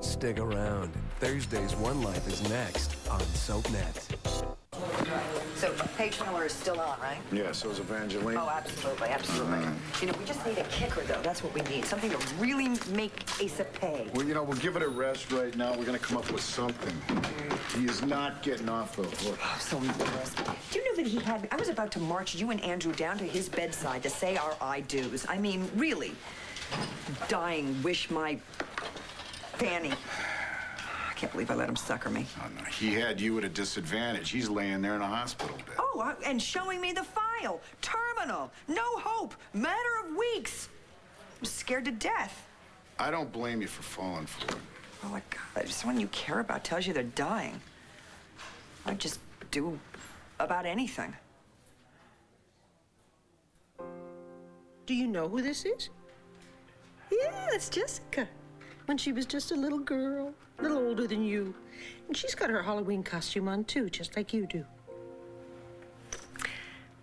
Stick around. Thursday's One Life is next on SoapNet. So Paige Miller is still on, right? Yeah, so is Evangeline. Oh, absolutely, absolutely. You know, we just need a kicker, though. That's what we need. Something to really make Asa pay. Well, you know, we'll give it a rest right now. We're going to come up with something. He is not getting off the hook. I'm so embarrassed. Do you know that he had... I was about to march you and Andrew down to his bedside to say our I-do's. I mean, really. Dying, wish my... Fanny. I can't believe I let him sucker me. Oh, no. He had you at a disadvantage. He's laying there in a hospital bed. Oh, and showing me the file. Terminal. No hope. Matter of weeks. I'm scared to death. I don't blame you for falling for it. Oh, my God. Someone you care about tells you they're dying. I'd just do about anything. Do you know who this is? Yeah, it's Jessica. When she was just a little girl, a little older than you. And she's got her Halloween costume on, too, just like you do.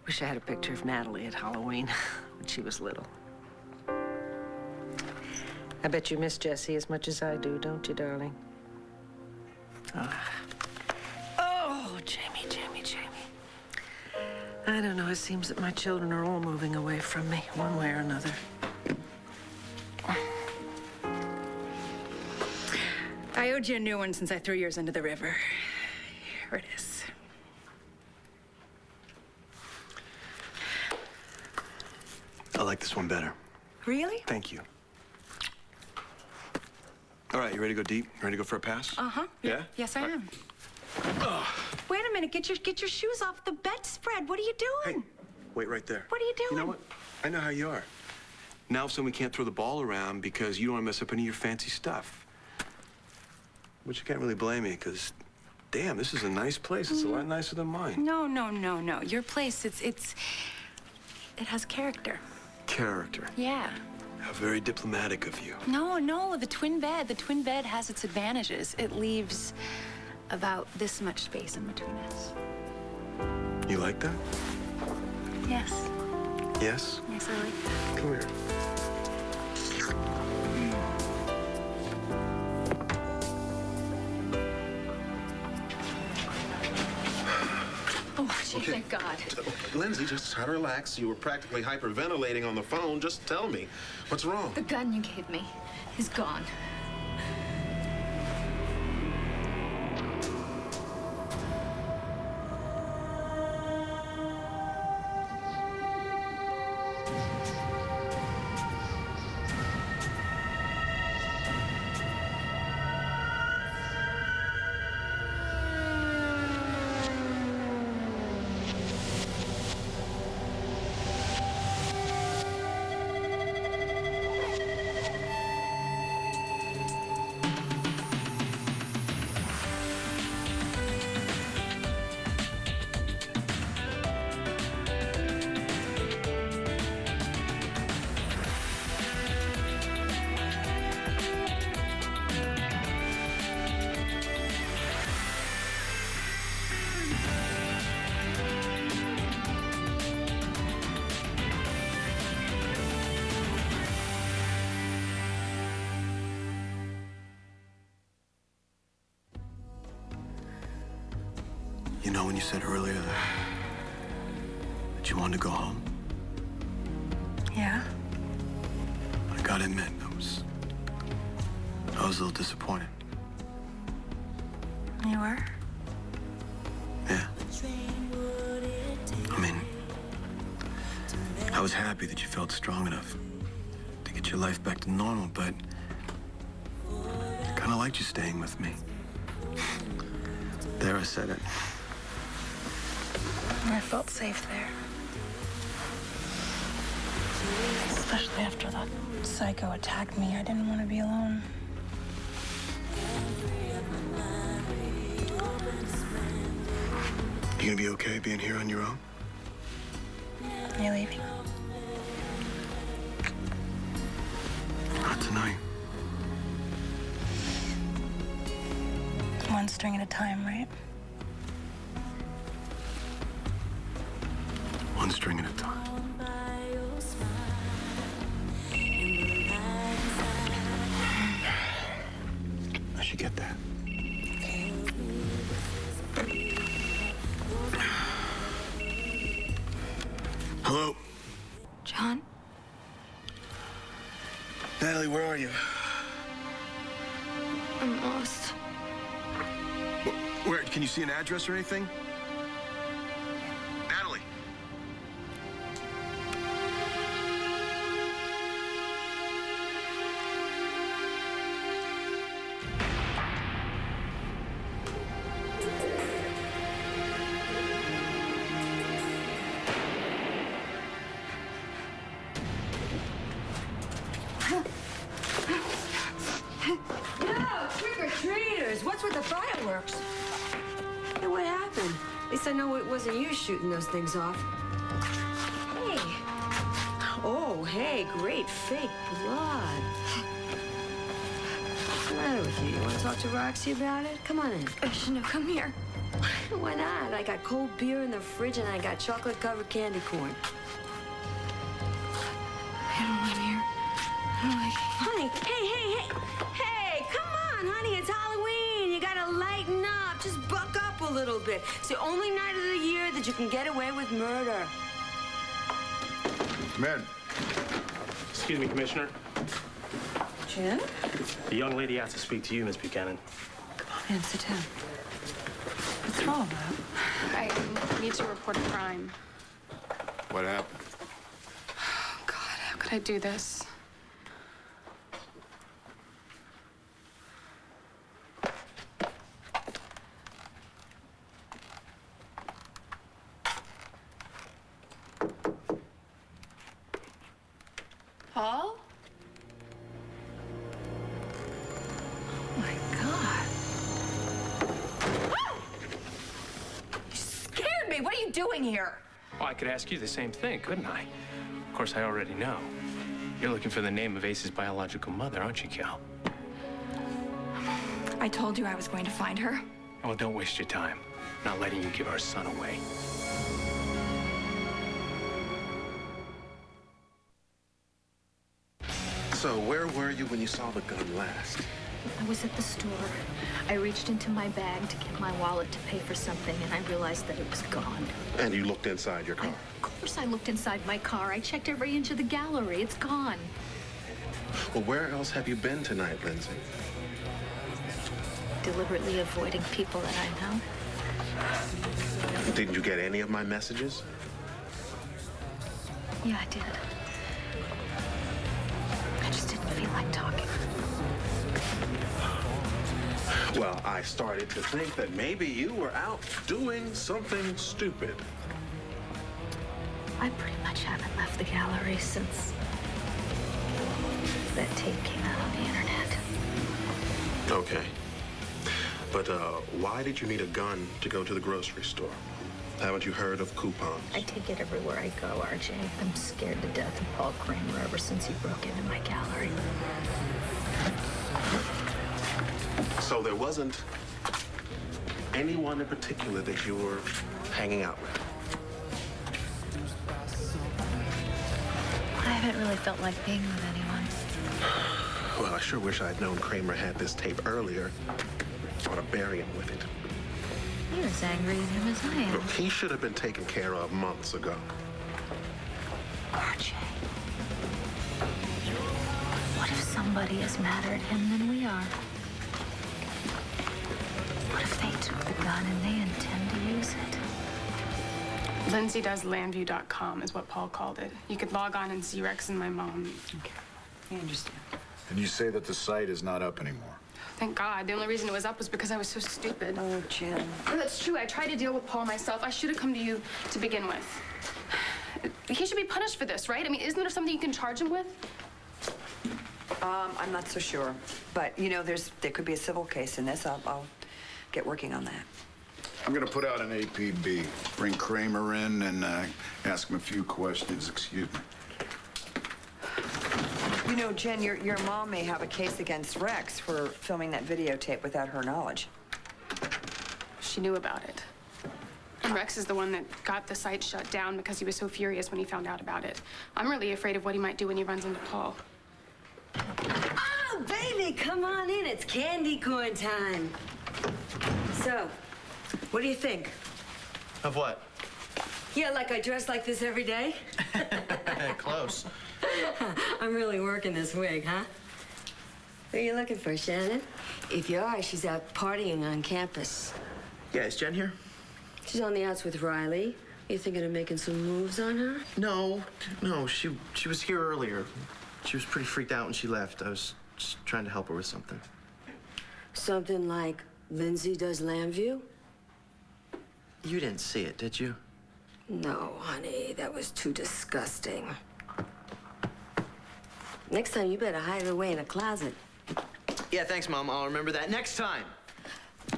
Wish I had a picture of Natalie at Halloween when she was little. I bet you miss Jessie as much as I do, don't you, darling? Oh, Jamie, Jamie, Jamie. I don't know, it seems that my children are all moving away from me, one way or another. I owed you a new one since I threw yours into the river. Here it is. I like this one better. Really? Thank you. All right, you ready to go deep? You ready to go for a pass? Uh-huh. Yeah? Yes, I am. Wait a minute. Get your shoes off the bedspread. What are you doing? Hey, wait right there. What are you doing? You know what? I know how you are. Now, all of a sudden, we can't throw the ball around because you don't want to mess up any of your fancy stuff. Which you can't really blame me, because, damn, this is a nice place. It's a lot nicer than mine. No, no, no, no. Your place, it has character. Character. Yeah. How very diplomatic of you. No, no, the twin bed has its advantages. It leaves about this much space in between us. You like that? Yes. Yes? Yes, I like that. Come here. Oh, gee, thank God. Lindsay, just try to relax. You were practically hyperventilating on the phone. Just tell me, what's wrong? The gun you gave me is gone. You know when you said earlier that you wanted to go home? Yeah? I gotta admit, I was a little disappointed. You were? Yeah. I mean, I was happy that you felt strong enough to get your life back to normal, but I kind of liked you staying with me. There, I said it. I felt safe there. Especially after that psycho attacked me. I didn't want to be alone. You gonna be okay being here on your own? Are you leaving? Not tonight. One string at a time, right? One string at a time. I should get that. Hello? John? Natalie, where are you? I'm lost. Where? Can you see an address or anything? Natalie! No, trick-or-treaters! What's with the fireworks? Hey, what happened? At least I know it wasn't you shooting those things off. Hey. Oh, hey, great fake blood. What's the matter with you? You want to talk to Roxy about it? Come on in. No, come here. Why not? I got cold beer in the fridge and I got chocolate-covered candy corn. I don't want here. I don't like it. Honey, hey, come on, honey, it's Halloween. You gotta lighten up. Just buck up a little bit. It's the only night of the year that you can get away with murder. Men, Excuse me, Commissioner. Jen? The young lady asked to speak to you, Miss Buchanan. Come on in, sit down. What's it all about? I need to report a crime. what happened? Oh, God, how could I do this? Paul? Oh, my God. You scared me. What are you doing here? Well, I could ask you the same thing, couldn't I? Of course, I already know. You're looking for the name of Ace's biological mother, aren't you, Cal? I told you I was going to find her. Well, don't waste your time. I'm not letting you give our son away. So where were you when you saw the gun last? I was at the store. I reached into my bag to get my wallet to pay for something, and I realized that it was gone. And you looked inside your car? Of course I looked inside my car. I checked every inch of the gallery. It's gone. Well, where else have you been tonight, Lindsay? Deliberately avoiding people that I know. Didn't you get any of my messages? Yeah, I did. I just didn't feel like talking. Well, I started to think that maybe you were out doing something stupid. I pretty much haven't left the gallery since that tape came out on the internet. Okay. But why did you need a gun to go to the grocery store? Haven't you heard of coupons? I take it everywhere I go, RJ. I'm scared to death of Paul Kramer ever since he broke into my gallery. So there wasn't anyone in particular that you were hanging out with? I haven't really felt like being with anyone. Well, I sure wish I'd known Kramer had this tape earlier. I ought to bury him with it. You're as angry at him as I am. Look, he should have been taken care of months ago. RJ. What if somebody is madder at him than we are? What if they took the gun and they intend to use it? LindsayDoesLandview.com is what Paul called it. You could log on and see Rex and my mom. Okay, I understand. And you say that the site is not up anymore. Thank God. The only reason it was up was because I was so stupid. Oh, Jen. No, that's true. I tried to deal with Paul myself. I should have come to you to begin with. He should be punished for this, right? I mean, isn't there something you can charge him with? I'm not so sure. But, you know, there could be a civil case in this. I'll get working on that. I'm gonna put out an APB. Bring Kramer in and ask him a few questions. Excuse me. You know, Jen, your mom may have a case against Rex for filming that videotape without her knowledge. She knew about it. And Rex is the one that got the site shut down because he was so furious when he found out about it. I'm really afraid of what he might do when he runs into Paul. Oh, Oh, baby, come on in. It's candy corn time. So, what do you think? Of what? Yeah, like I dress like this every day? Close. I'm really working this wig, huh? Who are you looking for, Shannon? If you are, she's out partying on campus. Yeah, is Jen here? She's on the outs with Riley. You thinking of making some moves on her? No, she was here earlier. She was pretty freaked out when she left. I was just trying to help her with something. Something like Lindsay does Lambview? You didn't see it, did you? No, honey, that was too disgusting. Next time, you better hide it away in a closet. Yeah, thanks, Mom. I'll remember that next time.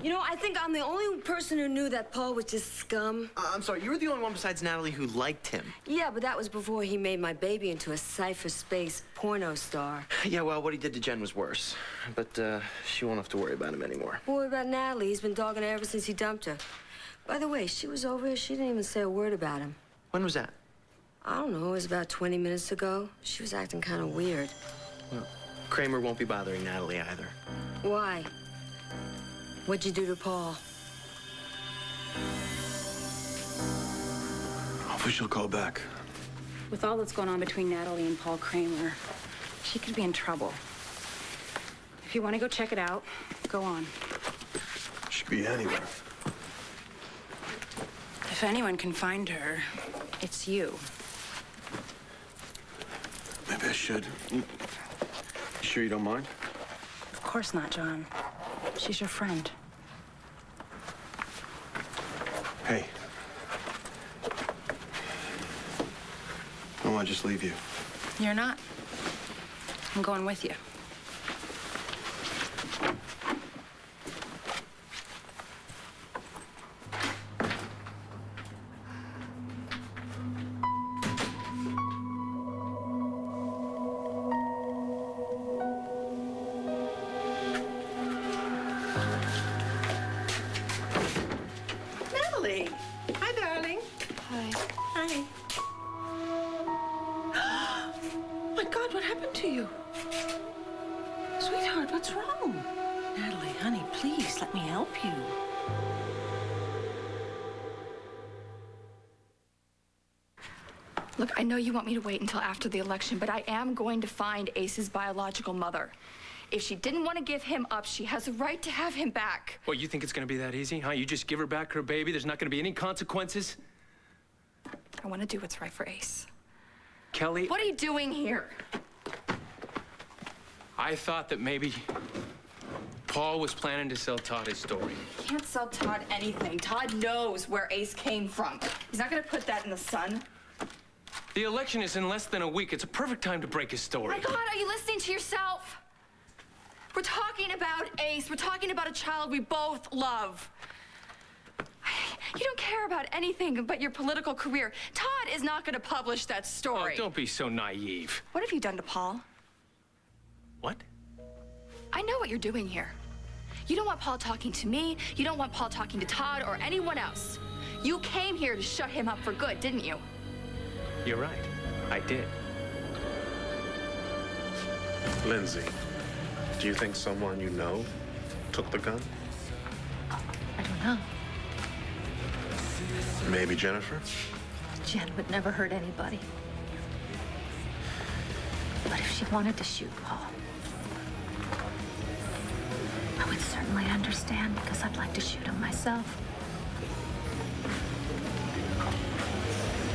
You know, I think I'm the only person who knew that Paul was just scum. I'm sorry, you were the only one besides Natalie who liked him. Yeah, but that was before he made my baby into a cipher space porno star. Yeah, well, what he did to Jen was worse. But she won't have to worry about him anymore. Well, what about Natalie? He's been dogging her ever since he dumped her. By the way, she was over here. She didn't even say a word about him. When was that? I don't know. It was about 20 minutes ago. She was acting kind of weird. Well, Kramer won't be bothering Natalie either. Why? What'd you do to Paul? Hopefully she'll call back. With all that's going on between Natalie and Paul Kramer, she could be in trouble. If you want to go check it out, go on. Should be anywhere. If anyone can find her, it's you. Maybe I should. You sure you don't mind? Of course not, John. She's your friend. Hey. I don't want to just leave you. You're not. I'm going with you. Natalie. Hi, darling. Hi. Hi. My God, what happened to you? Sweetheart, what's wrong? Natalie, honey, please, let me help you. Look, I know you want me to wait until after the election, but I am going to find Ace's biological mother. If she didn't want to give him up, she has a right to have him back. Well, you think it's gonna be that easy, huh? You just give her back her baby, there's not gonna be any consequences? I want to do what's right for Ace. Kelly, What are you doing here? I thought that maybe Paul was planning to sell Todd his story. You can't sell Todd anything. Todd knows where Ace came from. He's not going to put that in the sun. The election is in less than a week. It's a perfect time to break his story. My God, are you listening to yourself? We're talking about Ace. We're talking about a child we both love. You don't care about anything but your political career. Todd is not going to publish that story. Oh, don't be so naive. What have you done to Paul? What? I know what you're doing here. You don't want Paul talking to me. You don't want Paul talking to Todd or anyone else. You came here to shut him up for good, didn't you? You're right. I did. Lindsay, do you think someone you know took the gun? I don't know. Maybe Jennifer? Jen would never hurt anybody. But if she wanted to shoot Paul, I would certainly understand because I'd like to shoot him myself.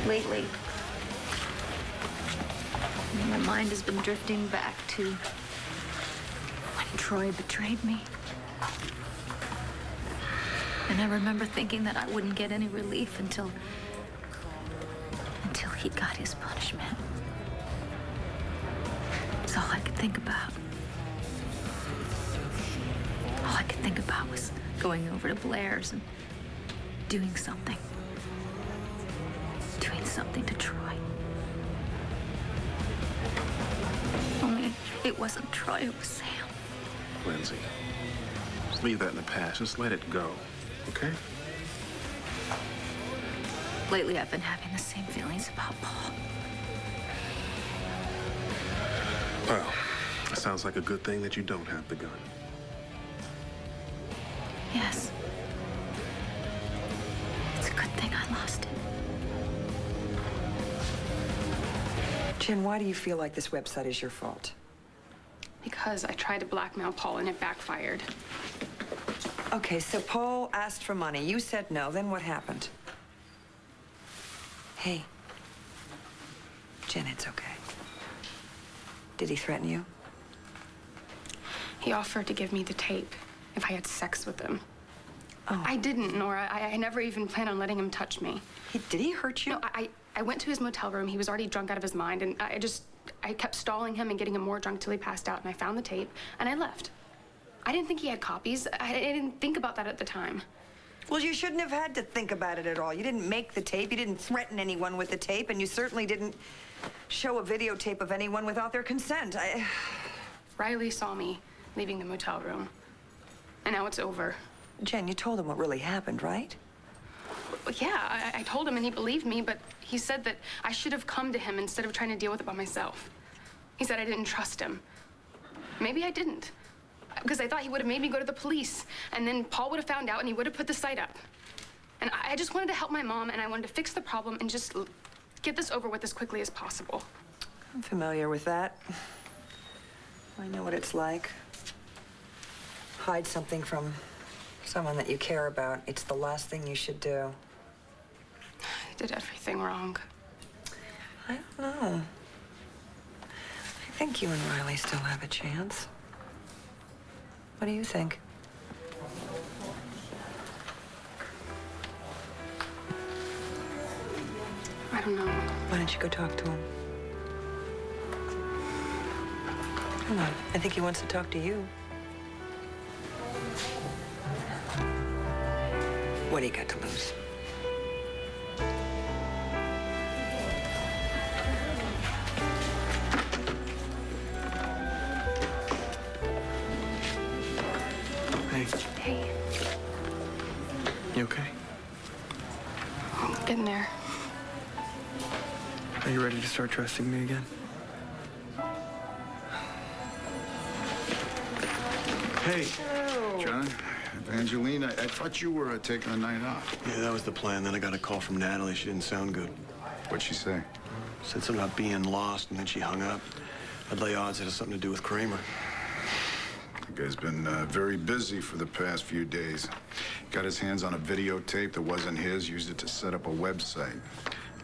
Lately, my mind has been drifting back to when Troy betrayed me. And I remember thinking that I wouldn't get any relief until he got his punishment. It's all I could think about. All I could think about was going over to Blair's and doing something. Doing something to Troy. Only it wasn't Troy, it was Sam. Lindsay, just leave that in the past. Just let it go, okay? Lately, I've been having the same feelings about Paul. Well, Sounds like a good thing that you don't have the gun. Yes. It's a good thing I lost it. Jen, why do you feel like this website is your fault? Because I tried to blackmail Paul and it backfired. Okay, so Paul asked for money. You said no. Then what happened? Hey. Jen, it's okay. Did he threaten you? He offered to give me the tape if I had sex with him. Oh. I didn't, Nora. I never even planned on letting him touch me. Did he hurt you? No, I went to his motel room. He was already drunk out of his mind, and I kept stalling him and getting him more drunk till he passed out, and I found the tape, and I left. I didn't think he had copies. I didn't think about that at the time. Well, you shouldn't have had to think about it at all. You didn't make the tape, you didn't threaten anyone with the tape, and you certainly didn't show a videotape of anyone without their consent. Riley saw me leaving the motel room, and now it's over. Jen, you told him what really happened, right? Well, yeah, I told him and he believed me, but he said that I should have come to him instead of trying to deal with it by myself. He said I didn't trust him. Maybe I didn't. Because I thought he would have made me go to the police, and then Paul would have found out and he would have put the site up. And I just wanted to help my mom, and I wanted to fix the problem and just get this over with as quickly as possible. I'm familiar with that. I know what it's like. Hide something from someone that you care about. It's the last thing you should do. I did everything wrong. I don't know. I think you and Riley still have a chance. What do you think? I don't know. Why don't you go talk to him? Come on. I think he wants to talk to you. What do you got to lose? Hey. Hey. You okay? I'm getting there. Are you ready to start trusting me again? Hey. John, Evangeline, I thought you were taking a night off. Yeah, that was the plan. Then I got a call from Natalie. She didn't sound good. What'd she say? Said something about being lost, and then she hung up. I'd lay odds it has something to do with Kramer. The guy's been very busy for the past few days. Got his hands on a videotape that wasn't his, used it to set up a website.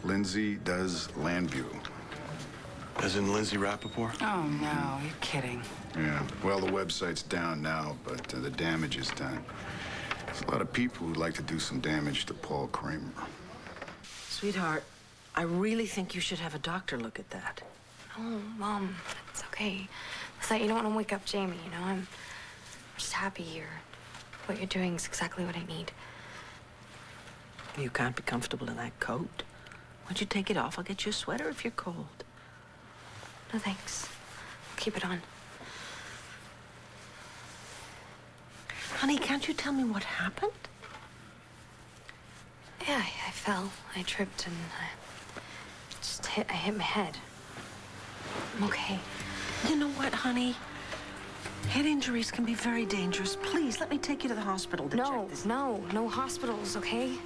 Lindsay Does Landview. As in Lindsay Rappaport? Oh, no. You're kidding. Yeah, well, the website's down now, but the damage is done. There's a lot of people who'd like to do some damage to Paul Kramer. Sweetheart, I really think you should have a doctor look at that. Oh, Mom, it's okay. It's like you don't want to wake up Jamie, you know? I'm just happy here. What you're doing is exactly what I need. You can't be comfortable in that coat. Why don't you take it off? I'll get you a sweater if you're cold. No, thanks. I'll keep it on. Honey, can't you tell me what happened? Yeah, I fell. I tripped and I hit my head. I'm okay. You know what, honey? Head injuries can be very dangerous. Please, let me take you to the hospital to check this. No hospitals, okay?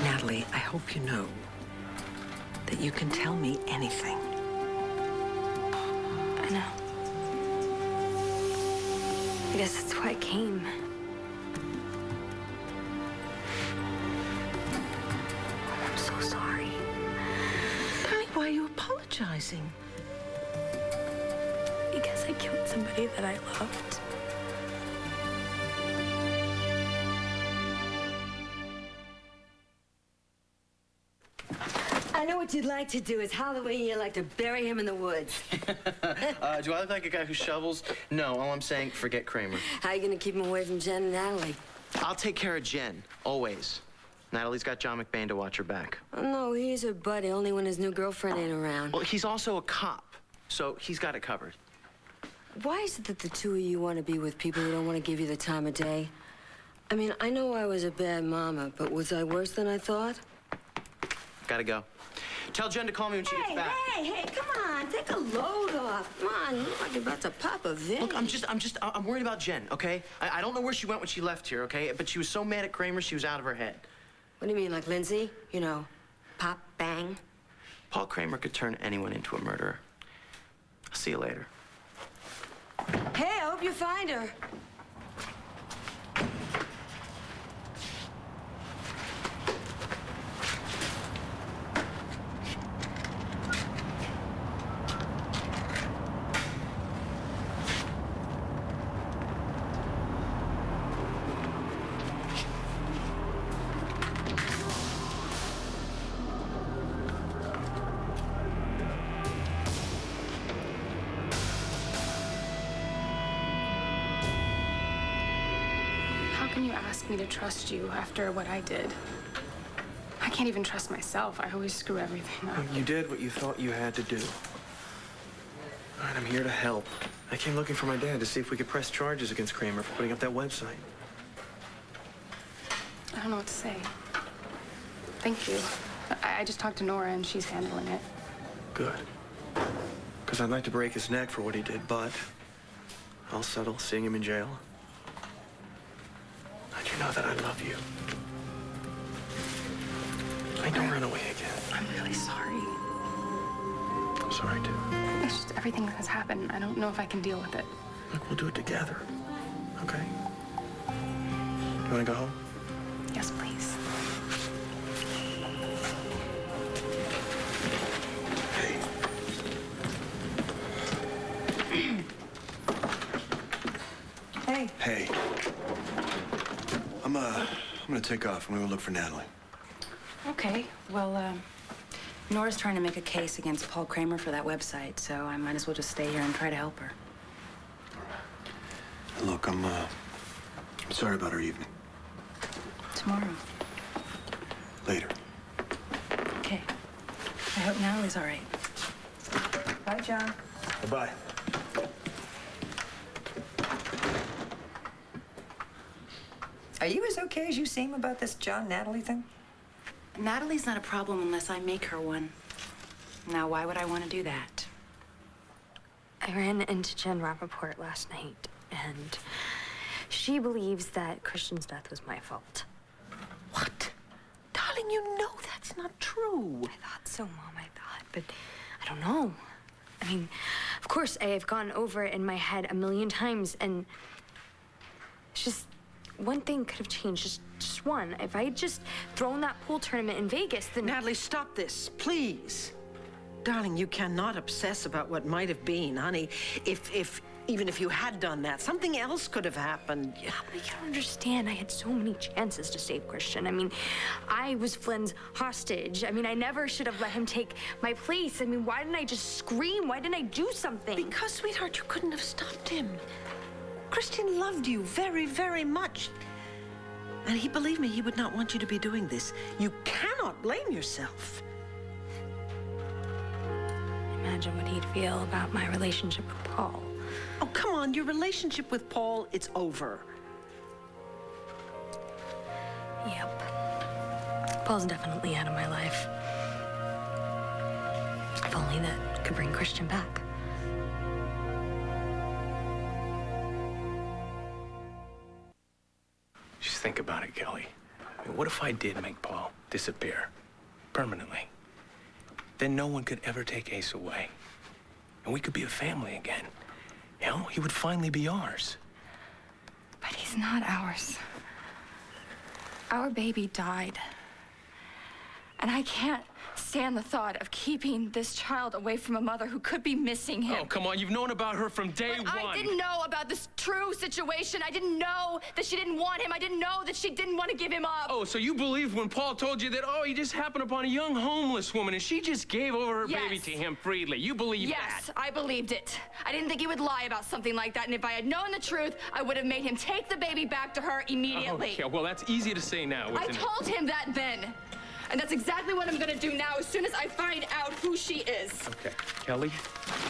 Natalie, I hope you know that you can tell me anything. I know. I guess that's why I came. I'm so sorry. Darling, why are you apologizing? Because I killed somebody that I loved. I know what you'd like to do. It's Halloween. You'd like to bury him in the woods. Do I look like a guy who shovels? No, all I'm saying, forget Kramer. How are you going to keep him away from Jen and Natalie? I'll take care of Jen, always. Natalie's got John McBain to watch her back. Oh, no, he's her buddy, only when his new girlfriend ain't around. Well, he's also a cop, so he's got it covered. Why is it that the two of you want to be with people who don't want to give you the time of day? I mean, I know I was a bad mama, but was I worse than I thought? Gotta go. Tell Jen to call me when she gets back. Hey, come on. Take a load off. Come on. You look like you're about to pop a vein. Look, I'm worried about Jen, okay? I don't know where she went when she left here, okay? But she was so mad at Kramer, she was out of her head. What do you mean, like Lindsay? You know, pop, bang? Paul Kramer could turn anyone into a murderer. I'll see you later. Hey, I hope you find her. How can you ask me to trust you after what I did? I can't even trust myself. I always screw everything up. You did what you thought you had to do. All right, I'm here to help. I came looking for my dad to see if we could press charges against Kramer for putting up that website. I don't know what to say. Thank you. I just talked to Nora and she's handling it. Good. Because I'd like to break his neck for what he did, but I'll settle seeing him in jail. And you know that I love you. I don't run away again. I'm really sorry. I'm sorry, too. It's just everything that has happened. I don't know if I can deal with it. Look, we'll do it together. Okay? You want to go home? Yes, please. Hey. Hey. I'm gonna take off. I'm gonna go look for Natalie. Okay, well, Nora's trying to make a case against Paul Kramer for that website, so I might as well just stay here and try to help her. Look, I'm sorry about our evening. Tomorrow. Later. Okay. I hope Natalie's all right. Bye, John. Bye-bye. Are you as okay as you seem about this John-Natalie thing? Natalie's not a problem unless I make her one. Now, why would I want to do that? I ran into Jen Rappaport last night, and she believes that Christian's death was my fault. What? Darling, you know that's not true. I thought so, Mom, I thought, but I don't know. I mean, of course, I've gone over it in my head a million times, and it's just one thing could have changed, just one. If I had just thrown that pool tournament in Vegas, then... Natalie, stop this, please. Darling, you cannot obsess about what might have been, honey. Even if you had done that, something else could have happened. Yeah, but you don't understand. I had so many chances to save Christian. I mean, I was Flynn's hostage. I mean, I never should have let him take my place. I mean, why didn't I just scream? Why didn't I do something? Because, sweetheart, you couldn't have stopped him. Christian loved you very, very much. And believe me, he would not want you to be doing this. You cannot blame yourself. Imagine what he'd feel about my relationship with Paul. Oh, come on, your relationship with Paul, it's over. Yep. Paul's definitely out of my life. If only that could bring Christian back. Just think about it, Kelly. I mean, what if I did make Paul disappear permanently? Then no one could ever take Ace away. And we could be a family again. You know, he would finally be ours. But he's not ours. Our baby died. And I can't stand the thought of keeping this child away from a mother who could be missing him. Oh, come on. You've known about her from day one. I didn't know about this true situation. I didn't know that she didn't want him. I didn't know that she didn't want to give him up. Oh, so you believed when Paul told you that, oh, he just happened upon a young homeless woman and she just gave over her baby to him freely. You believe that? Yes, I believed it. I didn't think he would lie about something like that. And if I had known the truth, I would have made him take the baby back to her immediately. Okay, well, that's easy to say now, isn't it? I told him that then. And that's exactly what I'm gonna do now as soon as I find out who she is. Okay, Kelly,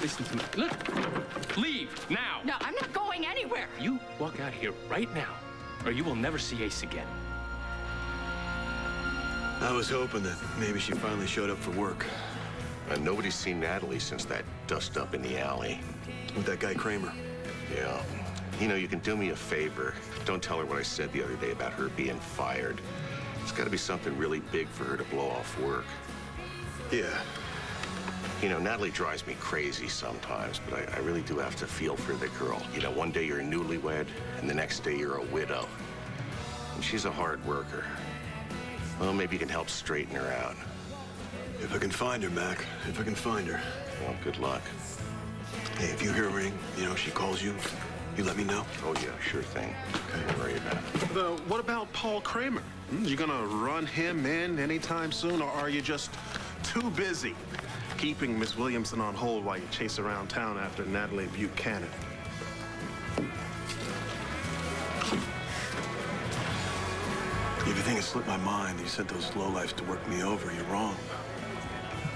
listen to me. Look, leave now. No, I'm not going anywhere. You walk out of here right now, or you will never see Ace again. I was hoping that maybe she finally showed up for work. Nobody's seen Natalie since that dust-up in the alley. With that guy Kramer. Yeah. You know, you can do me a favor. Don't tell her what I said the other day about her being fired. It's got to be something really big for her to blow off work. Yeah. You know, Natalie drives me crazy sometimes, but I really do have to feel for the girl. You know, one day you're a newlywed, and the next day you're a widow. And she's a hard worker. Well, maybe you can help straighten her out. If I can find her, Mac. If I can find her. Well, good luck. Hey, if you hear a ring, you know, she calls you, you let me know. Oh, yeah, sure thing. Okay. Don't worry about it. What about Paul Kramer? You gonna run him in anytime soon, or are you just too busy keeping Miss Williamson on hold while you chase around town after Natalie Buchanan? If you think it slipped my mind, you sent those lowlifes to work me over, you're wrong.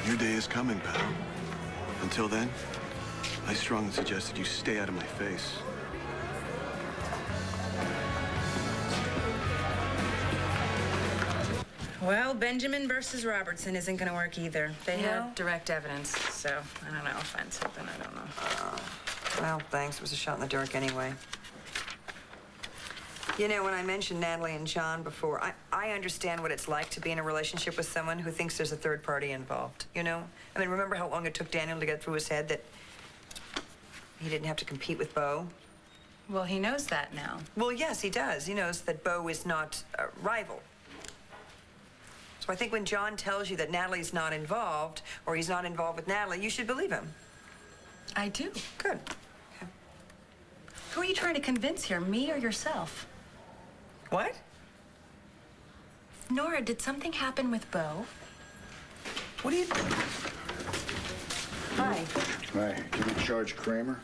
Your day is coming, pal. Until then, I strongly suggest that you stay out of my face. Well, Benjamin versus Robertson isn't going to work either. They No? had direct evidence, so I don't know. I'll find something. I don't know. Well, thanks. It was a shot in the dark anyway. You know, when I mentioned Natalie and John before, I understand what it's like to be in a relationship with someone who thinks there's a third party involved, you know? I mean, remember how long it took Daniel to get through his head that he didn't have to compete with Beau? Well, he knows that now. Well, yes, he does. He knows that Beau is not a rival. So I think when John tells you that Natalie's not involved, or he's not involved with Natalie, you should believe him. I do. Good. Okay. Who are you trying to convince here, me or yourself? What? Nora, did something happen with Beau? What are you... Hi. Hi, can you charge Kramer?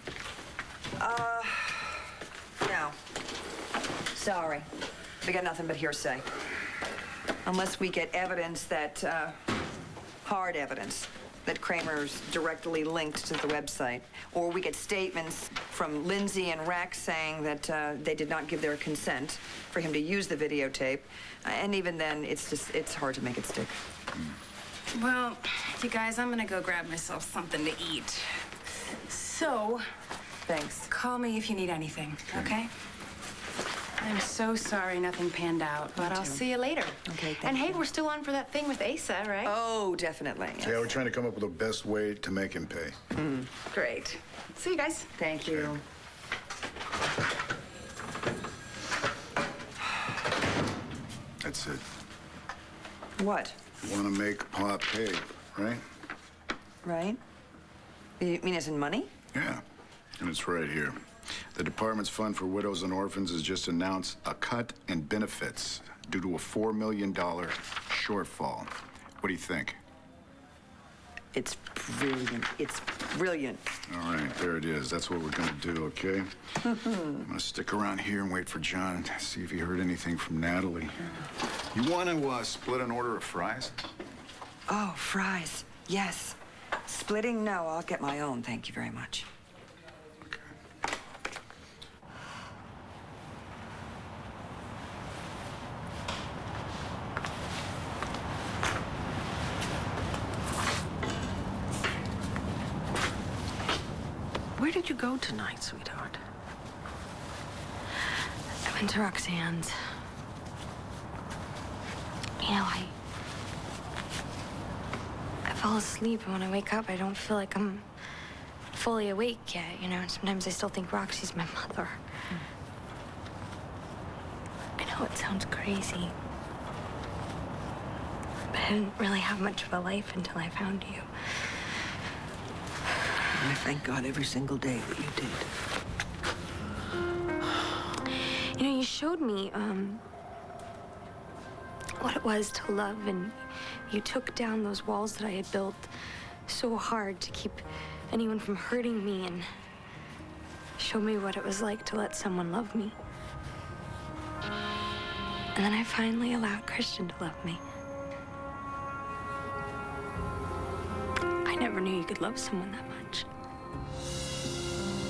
No. Sorry. We got nothing but hearsay. Unless we get evidence that, hard evidence, that Kramer's directly linked to the website. Or we get statements from Lindsay and Rex saying that they did not give their consent for him to use the videotape. And even then, it's hard to make it stick. Well, you guys, I'm gonna go grab myself something to eat. So, thanks. Call me if you need anything, okay? I'm so sorry nothing panned out, but I'll see you later. Okay, thank And hey, you. we're still on for that thing with Asa, right? Oh, definitely. Yes. Yeah, we're trying to come up with the best way to make him pay. Great. See you guys. Thank you. That's it. What? You want to make Pa pay, right? Right? You mean as in money? Yeah, and it's right here. The department's fund for widows and orphans has just announced a cut in benefits due to a $4 million shortfall. What do you think? It's brilliant. It's brilliant. All right, there it is. That's what we're gonna do, okay? I'm gonna stick around here and wait for John, see if he heard anything from Natalie. You want to split an order of fries? Oh, fries. Yes. Splitting? No, I'll get my own. Thank you very much. Where did you go tonight, sweetheart? I went to Roxanne's. You know, I fall asleep, and when I wake up, I don't feel like I'm fully awake yet, you know, and sometimes I still think Roxy's my mother. I know it sounds crazy, but I didn't really have much of a life until I found you. And I thank God every single day that you did. You know, you showed me, what it was to love, and you took down those walls that I had built so hard to keep anyone from hurting me, and showed me what it was like to let someone love me. And then I finally allowed Christian to love me. I never knew you could love someone that much.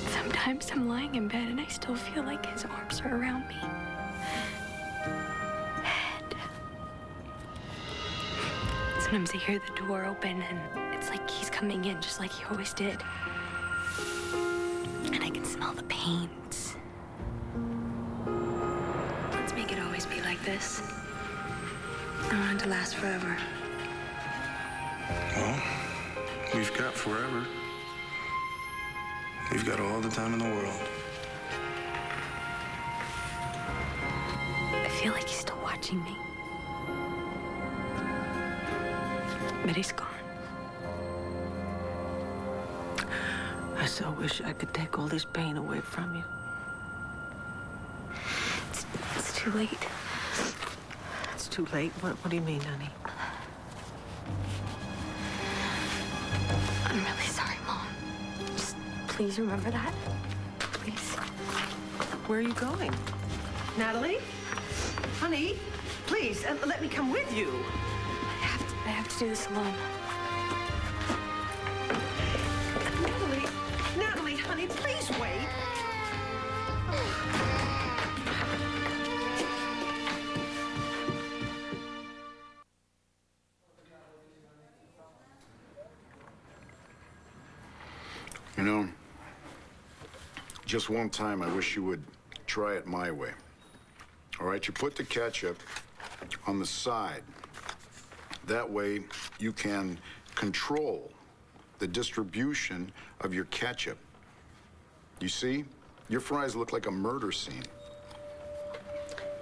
Sometimes I'm lying in bed and I still feel like his arms are around me. And sometimes I hear the door open and it's It's like he's coming in just like he always did. And I can smell the pains. Let's make it always be like this. I want it to last forever. Well, we've got forever. We've got all the time in the world. I feel like he's still watching me. But he's gone. I so wish I could take all this pain away from you. It's too late. It's too late? What do you mean, honey? I'm really sorry, Mom. Just please remember that. Please. Where are you going? Natalie? Honey, please, let me come with you. I have to do this alone. Natalie, honey, please wait. You know, just one time I wish you would try it my way. All right, you put the ketchup on the side. That way you can control the distribution of your ketchup. You see, your fries look like a murder scene.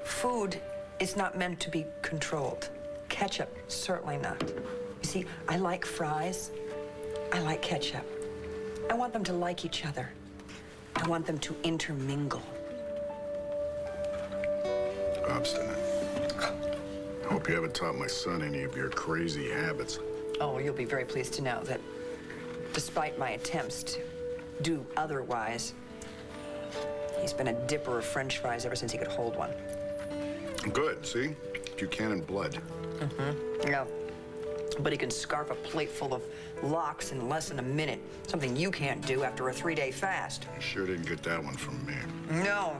Food is not meant to be controlled. Ketchup, certainly not. You see, I like fries. I like ketchup. I want them to like each other. I want them to intermingle. Obstinate. I hope you haven't taught my son any of your crazy habits. Oh, you'll be very pleased to know that despite my attempts to do otherwise, he's been a dipper of French fries ever since he could hold one. Good, see? Buchanan blood. Mm-hmm. Yeah. But he can scarf a plate full of lox in less than a minute. Something you can't do after a 3-day fast. You sure didn't get that one from me. No,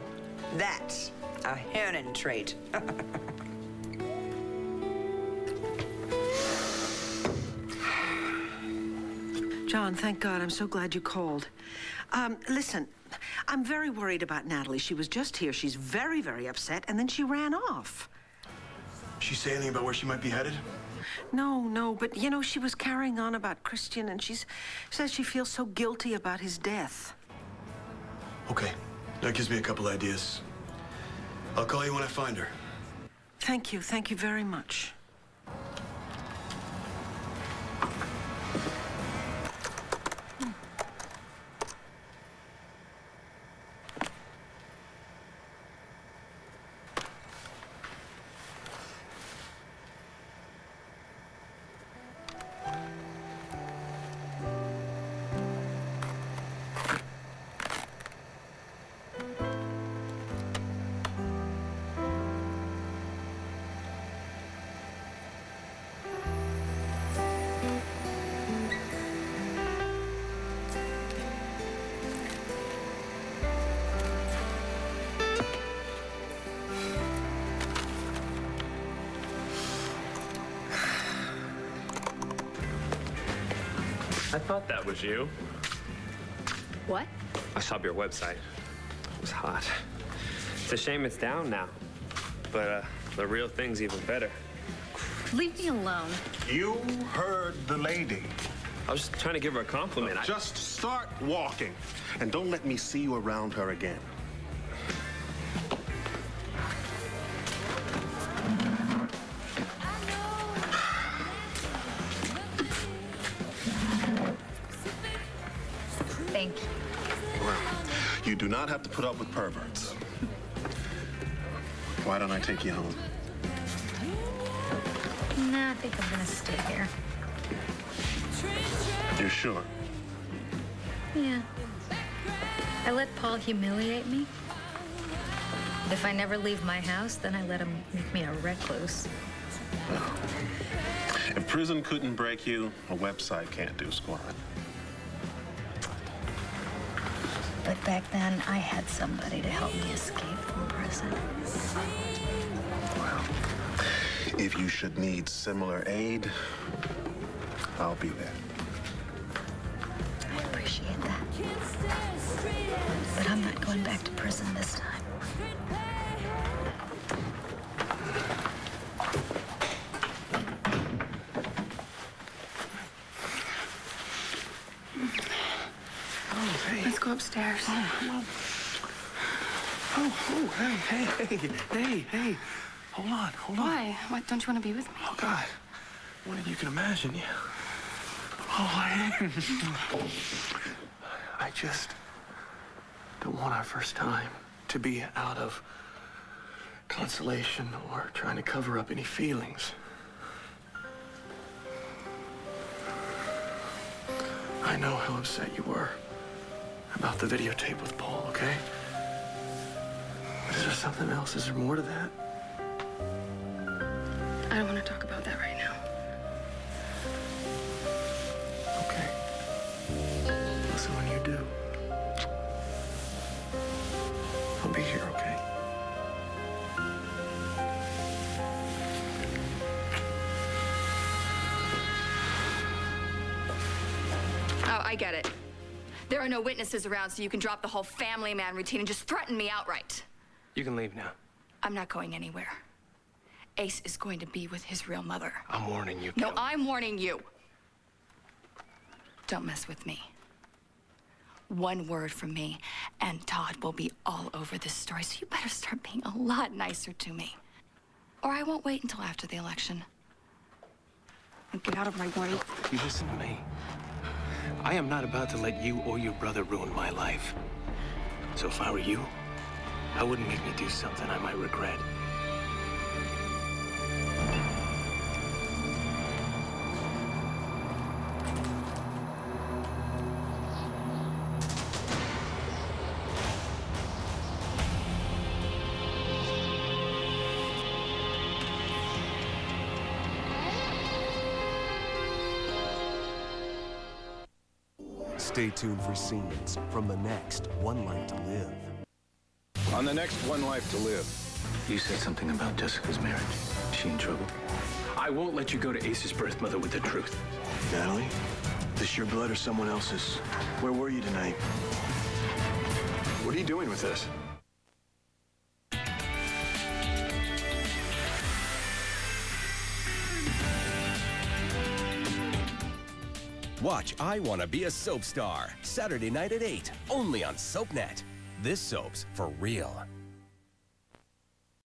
that's a Hannon trait. John, thank God. I'm so glad you called. Listen, I'm very worried about Natalie. She was just here. She's very, very upset, and then she ran off. She say anything about where she might be headed? No, but, you know, she was carrying on about Christian, and she says she feels so guilty about his death. Okay, that gives me a couple ideas. I'll call you when I find her. Thank you very much. I thought that was you. What? I saw your website. It was hot. It's a shame it's down now. But the real thing's even better. Leave me alone. You heard the lady. I was just trying to give her a compliment. Just start walking, and don't let me see you around her again. Thank you. Well, you do not have to put up with perverts. Why don't I take you home? Nah, I think I'm gonna stay here. You're sure? Yeah. I let Paul humiliate me. If I never leave my house, then I let him make me a recluse. If prison couldn't break you, a website can't do squat. But back then, I had somebody to help me escape from prison. Well, if you should need similar aid, I'll be there. going back to prison this time. Oh, hey. Let's go upstairs. Hey. Hold on. Why? What, don't you want to be with me? Oh, God. More than you can imagine, yeah. Oh, I just don't want our first time to be out of consolation or trying to cover up any feelings. I know how upset you were about the videotape with Paul, okay? But is there something else? Is there more to that? I don't want to talk about that right now. Okay. Listen, when you do, I'll be here, okay? Oh, I get it. There are no witnesses around, so you can drop the whole family man routine and just threaten me outright. You can leave now. I'm not going anywhere. Ace is going to be with his real mother. I'm warning you, No, Kelly. I'm warning you. Don't mess with me. One word from me, and Todd will be all over this story, so you better start being a lot nicer to me. Or I won't wait until after the election. And get out of my way. You listen to me. I am not about to let you or your brother ruin my life. So if I were you, I wouldn't make me do something I might regret. Stay tuned for scenes from the next One Life to Live. On the next One Life to Live. You said something about Jessica's marriage. Is she in trouble? I won't let you go to Ace's birth mother with the truth. Natalie, this your blood or someone else's? Where were you tonight? What are you doing with this? Watch I Wanna Be a Soap Star, Saturday night at 8, only on SoapNet. This soap's for real.